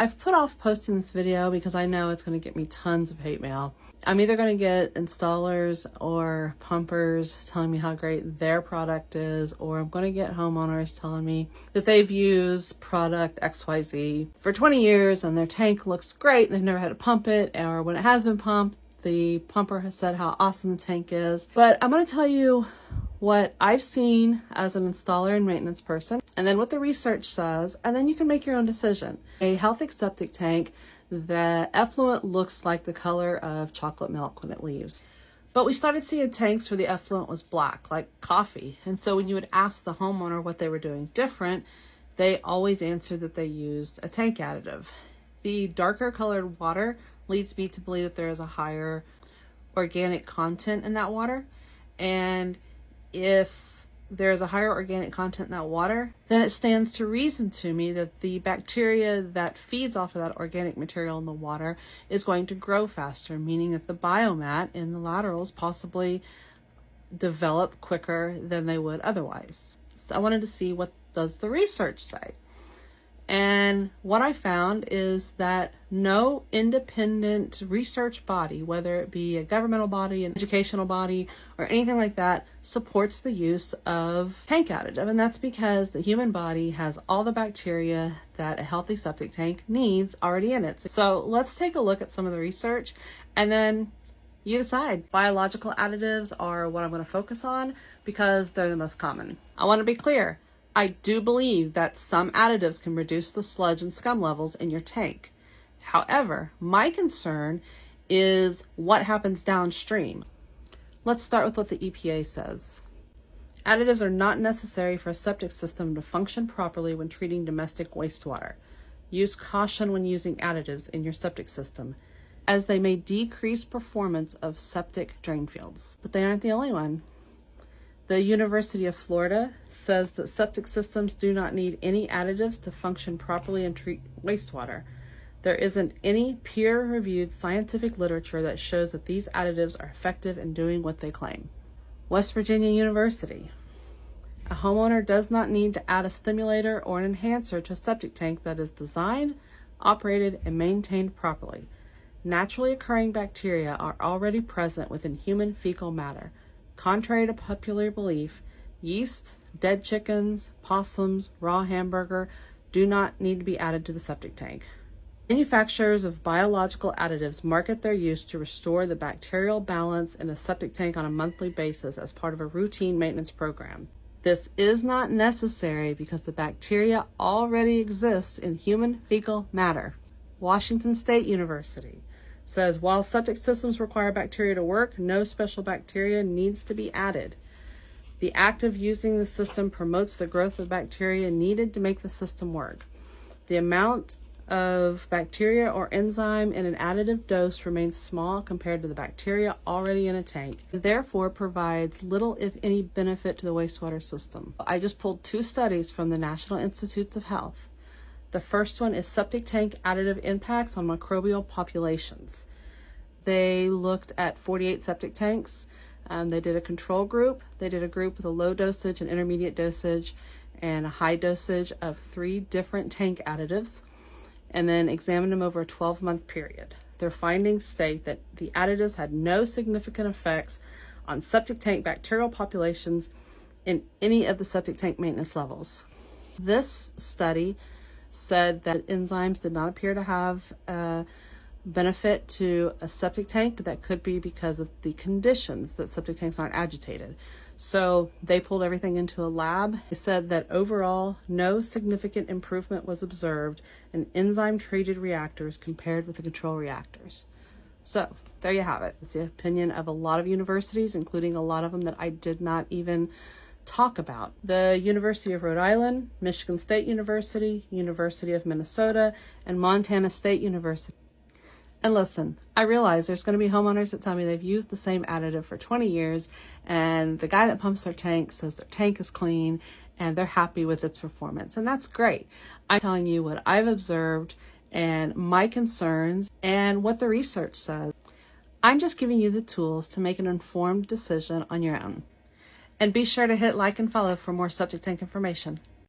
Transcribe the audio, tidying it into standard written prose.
I've put off posting this video because I know it's going to get me tons of hate mail. I'm either going to get installers or pumpers telling me how great their product is, or I'm going to get homeowners telling me that they've used product XYZ for 20 years and their tank looks great and they've never had to pump it, or when it has been pumped, the pumper has said how awesome the tank is. But I'm going to tell you what I've seen as an installer and maintenance person, and then what the research says, and then you can make your own decision. A healthy septic tank, the effluent looks like the color of chocolate milk when it leaves. But we started seeing tanks where the effluent was black, like coffee. And so when you would ask the homeowner what they were doing different, they always answered that they used a tank additive. The darker colored water leads me to believe that there is a higher organic content in that water. And if there's a higher organic content in that water, then it stands to reason to me that the bacteria that feeds off of that organic material in the water is going to grow faster, meaning that the biomat in the laterals possibly develop quicker than they would otherwise. So I wanted to see, what does the research say? And what I found is that no independent research body, whether it be a governmental body, an educational body, or anything like that, supports the use of tank additive. And that's because the human body has all the bacteria that a healthy septic tank needs already in it. So let's take a look at some of the research, and then you decide. Biological additives are what I'm going to focus on because they're the most common. I want to be clear. I do believe that some additives can reduce the sludge and scum levels in your tank. However, my concern is what happens downstream. Let's start with what the EPA says. Additives are not necessary for a septic system to function properly when treating domestic wastewater. Use caution when using additives in your septic system, as they may decrease performance of septic drain fields. But they aren't the only one. The University of Florida says that septic systems do not need any additives to function properly and treat wastewater. There isn't any peer-reviewed scientific literature that shows that these additives are effective in doing what they claim. West Virginia University. A homeowner does not need to add a stimulator or an enhancer to a septic tank that is designed, operated, and maintained properly. Naturally occurring bacteria are already present within human fecal matter. Contrary to popular belief, yeast, dead chickens, possums, raw hamburger do not need to be added to the septic tank. Manufacturers of biological additives market their use to restore the bacterial balance in a septic tank on a monthly basis as part of a routine maintenance program. This is not necessary because the bacteria already exists in human fecal matter. Washington State University says while septic systems require bacteria to work, no special bacteria needs to be added. The act of using the system promotes the growth of bacteria needed to make the system work. The amount of bacteria or enzyme in an additive dose remains small compared to the bacteria already in a tank, and therefore provides little, if any, benefit to the wastewater system. I just pulled 2 studies from the National Institutes of Health. The first one is septic tank additive impacts on microbial populations. They looked at 48 septic tanks. They did a control group. They did a group with a low dosage, an intermediate dosage, and a high dosage of 3 different tank additives, and then examined them over a 12-month period. Their findings state that the additives had no significant effects on septic tank bacterial populations in any of the septic tank maintenance levels. This study said that enzymes did not appear to have a benefit to a septic tank, but that could be because of the conditions that septic tanks aren't agitated. So they pulled everything into a lab. They said that overall, no significant improvement was observed in enzyme-treated reactors compared with the control reactors. So there you have it. It's the opinion of a lot of universities, including a lot of them that I did not even talk about. The University of Rhode Island, Michigan State University, University of Minnesota, and Montana State University. And listen, I realize there's going to be homeowners that tell me they've used the same additive for 20 years, and the guy that pumps their tank says their tank is clean and they're happy with its performance. And that's great. I'm telling you what I've observed and my concerns and what the research says. I'm just giving you the tools to make an informed decision on your own. And be sure to hit like and follow for more septic tank information.